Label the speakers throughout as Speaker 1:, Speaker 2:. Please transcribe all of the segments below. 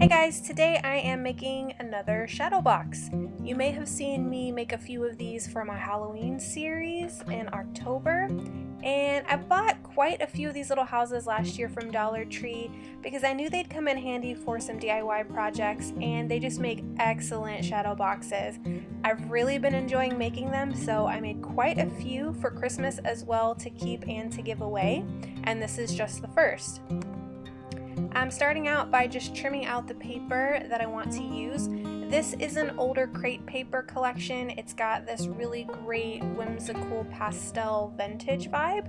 Speaker 1: Hey guys, today I am making another shadow box. You may have seen me make a few of these for my Halloween series in October, and I bought quite a few of these little houses last year from Dollar Tree because I knew they'd come in handy for some DIY projects, and they just make excellent shadow boxes. I've really been enjoying making them, so I made quite a few for Christmas as well to keep and to give away, and this is just the first. I'm starting out by just trimming out the paper that I want to use. This is an older crate paper collection. It's got this really great whimsical pastel vintage vibe.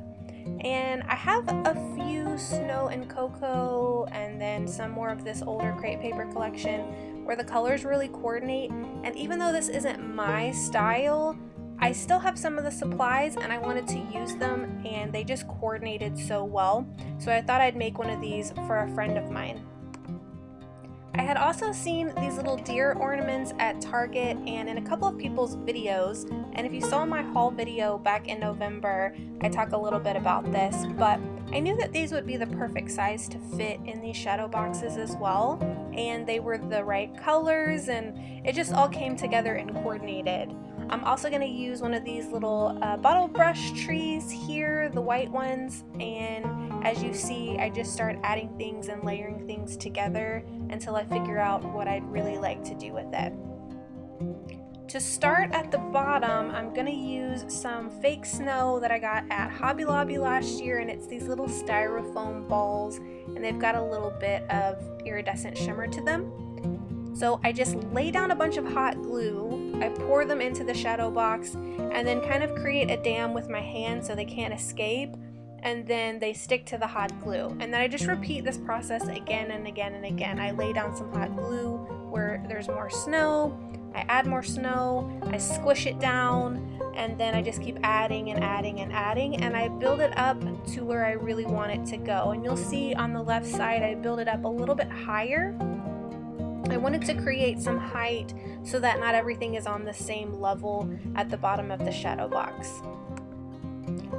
Speaker 1: And I have a few snow and cocoa and then some more of this older crate paper collection where the colors really coordinate. And even though this isn't my style, I still have some of the supplies and I wanted to use them, and they just coordinated so well. So I thought I'd make one of these for a friend of mine. I had also seen these little deer ornaments at Target and in a couple of people's videos, and if you saw my haul video back in November, I talk a little bit about this, but I knew that these would be the perfect size to fit in these shadow boxes as well, and they were the right colors, and it just all came together and coordinated. I'm also going to use one of these little bottle brush trees here, the white ones, and as you see, I just start adding things and layering things together until I figure out what I'd really like to do with it. To start at the bottom, I'm going to use some fake snow that I got at Hobby Lobby last year, and it's these little styrofoam balls, and they've got a little bit of iridescent shimmer to them. So I just lay down a bunch of hot glue, I pour them into the shadow box, and then kind of create a dam with my hand so they can't escape, and then they stick to the hot glue. And then I just repeat this process again and again and again. I lay down some hot glue where there's more snow, I add more snow, I squish it down, and then I just keep adding and adding and adding, and I build it up to where I really want it to go. And you'll see on the left side I build it up a little bit higher. I wanted to create some height so that not everything is on the same level at the bottom of the shadow box.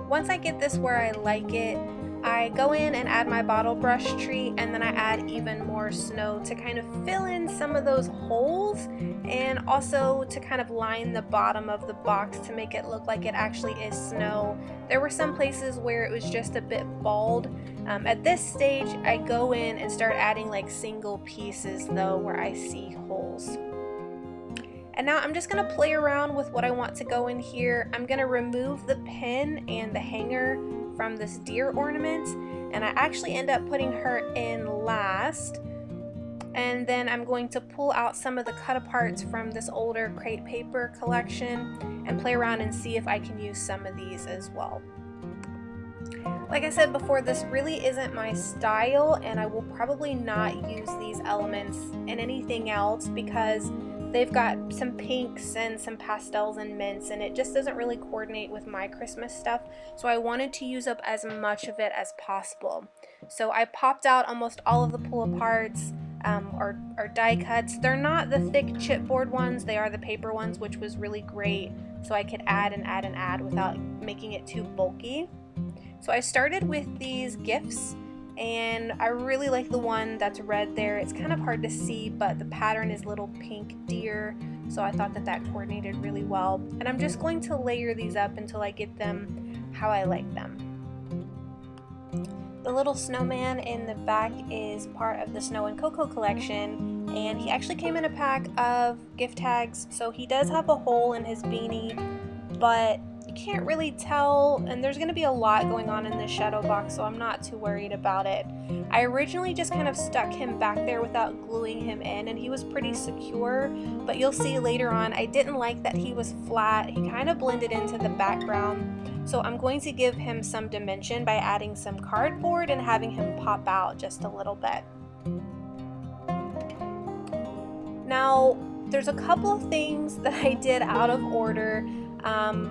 Speaker 1: Once I get this where I like it, I go in and add my bottle brush tree, and then I add even more snow to kind of fill in some of those holes and also to kind of line the bottom of the box to make it look like it actually is snow. There were some places where it was just a bit bald. At this stage, I go in and start adding like single pieces though where I see holes. And now I'm just going to play around with what I want to go in here. I'm going to remove the pin and the hanger from this deer ornament, and I actually end up putting her in last. And then I'm going to pull out some of the cut aparts from this older crate paper collection and play around and see if I can use some of these as well. Like I said before, this really isn't my style, and I will probably not use these elements in anything else because they've got some pinks and some pastels and mints, and it just doesn't really coordinate with my Christmas stuff, so I wanted to use up as much of it as possible. So I popped out almost all of the pull aparts or die cuts. They're not the thick chipboard ones, they are the paper ones, which was really great, so I could add and add and add without making it too bulky. So I started with these gifts, and I really like the one that's red there. It's kind of hard to see, but the pattern is little pink deer, so I thought that that coordinated really well. And I'm just going to layer these up until I get them how I like them. The little snowman in the back is part of the Snow and Cocoa collection, and he actually came in a pack of gift tags, so he does have a hole in his beanie, but you can't really tell, and there's going to be a lot going on in this shadow box, so I'm not too worried about it. I originally just kind of stuck him back there without gluing him in, and he was pretty secure, but you'll see later on I didn't like that he was flat. He kind of blended into the background, so I'm going to give him some dimension by adding some cardboard and having him pop out just a little bit. Now, there's a couple of things that I did out of order.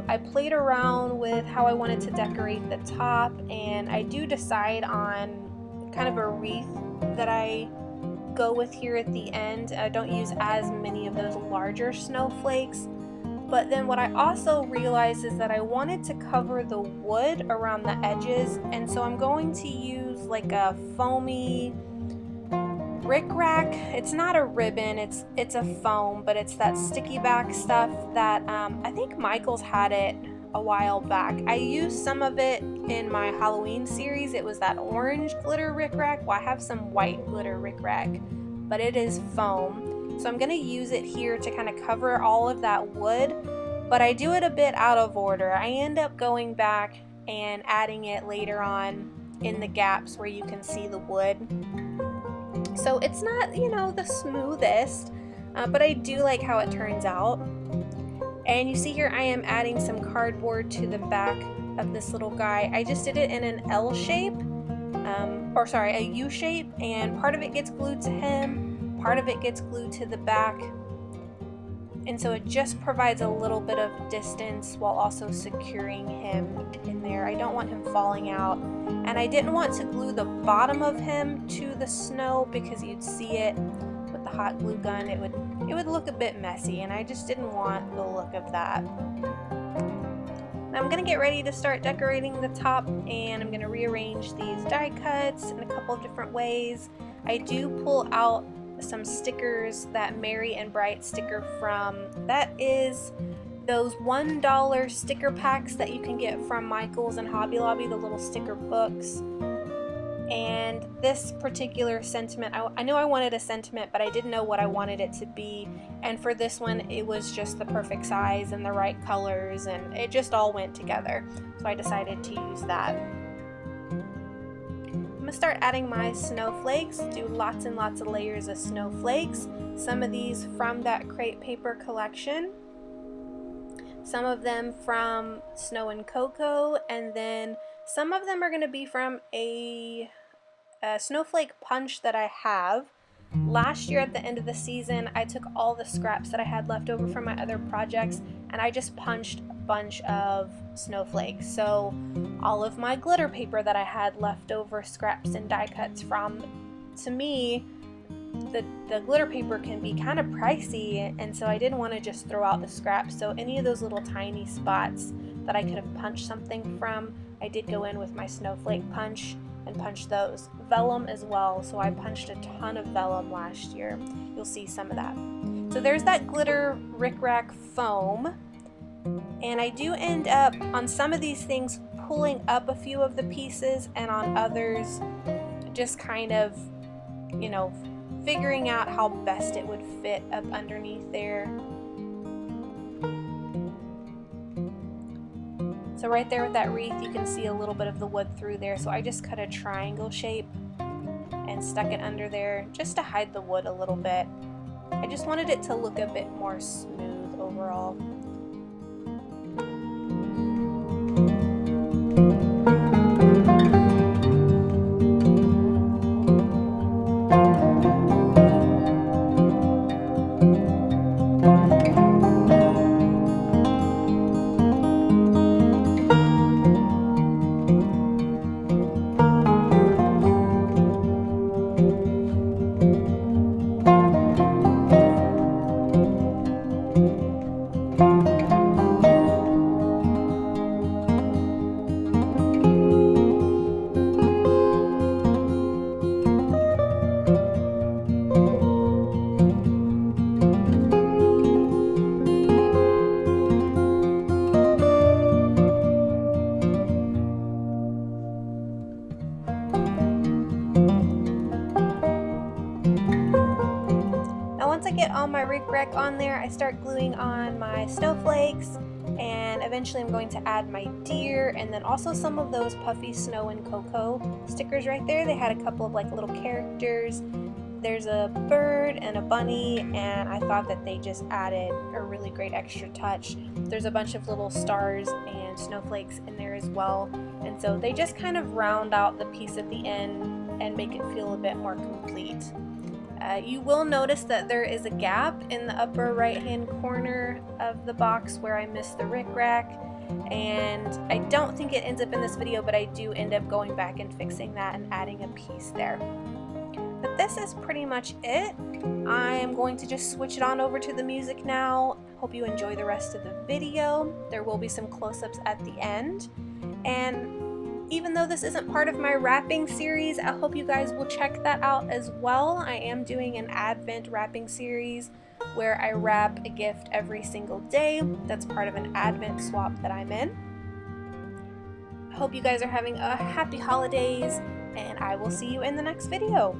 Speaker 1: I played around with how I wanted to decorate the top, and I do decide on kind of a wreath that I go with here at the end. I don't use as many of those larger snowflakes, but then what I also realized is that I wanted to cover the wood around the edges, and so I'm going to use like a foamy rickrack. It's not a ribbon, it's a foam, but it's that sticky back stuff that I think Michael's had it a while back. I used some of it in my Halloween series. It was that orange glitter rickrack. Well, I have some white glitter rickrack, but it is foam. So I'm going to use it here to kind of cover all of that wood, but I do it a bit out of order. I end up going back and adding it later on in the gaps where you can see the wood. So it's not, you know, the smoothest, but I do like how it turns out. And you see here I am adding some cardboard to the back of this little guy. I just did it in an L shape, a U shape, and part of it gets glued to him, part of it gets glued to the back. And so it just provides a little bit of distance while also securing him in there. I don't want him falling out. And I didn't want to glue the bottom of him to the snow because you'd see it with the hot glue gun. It would look a bit messy, and I just didn't want the look of that. Now I'm going to get ready to start decorating the top, and I'm going to rearrange these die cuts in a couple of different ways. I do pull out some stickers, that Merry and Bright sticker from, that is those $1 sticker packs that you can get from Michael's and Hobby Lobby, the little sticker books. And this particular sentiment, I knew I wanted a sentiment, but I didn't know what I wanted it to be. And for this one, it was just the perfect size and the right colors, and it just all went together. So I decided to use that. I'm going to start adding my snowflakes, do lots and lots of layers of snowflakes. Some of these from that crepe paper collection, some of them from Snow and Cocoa, and then some of them are going to be from a snowflake punch that I have. Last year at the end of the season, I took all the scraps that I had left over from my other projects, and I just punched a bunch of snowflakes. So all of my glitter paper that I had left over, scraps and die cuts from, to me, the glitter paper can be kind of pricey, and so I didn't want to just throw out the scraps. So any of those little tiny spots that I could have punched something from, I did go in with my snowflake punch and punch those. Vellum as well, so I punched a ton of vellum last year. You'll see some of that. So there's that glitter rickrack foam, and I do end up, on some of these things, pulling up a few of the pieces, and on others, just kind of, you know, figuring out how best it would fit up underneath there. So right there with that wreath, you can see a little bit of the wood through there. So I just cut a triangle shape and stuck it under there just to hide the wood a little bit. I just wanted it to look a bit more smooth overall. All my rickrack on there, I start gluing on my snowflakes, and eventually I'm going to add my deer, and then also some of those puffy Snow and Cocoa stickers right there. They had a couple of like little characters. There's a bird and a bunny, and I thought that they just added a really great extra touch. There's a bunch of little stars and snowflakes in there as well, and so they just kind of round out the piece at the end and make it feel a bit more complete. You will notice that there is a gap in the upper right hand corner of the box where I missed the rickrack, and I don't think it ends up in this video, but I do end up going back and fixing that and adding a piece there. But this is pretty much it. I am going to just switch it on over to the music now. Hope you enjoy the rest of the video. There will be some close-ups at the end, and Even though this isn't part of my wrapping series, I hope you guys will check that out as well. I am doing an Advent wrapping series where I wrap a gift every single day. That's part of an Advent swap that I'm in. I hope you guys are having a happy holidays, and I will see you in the next video.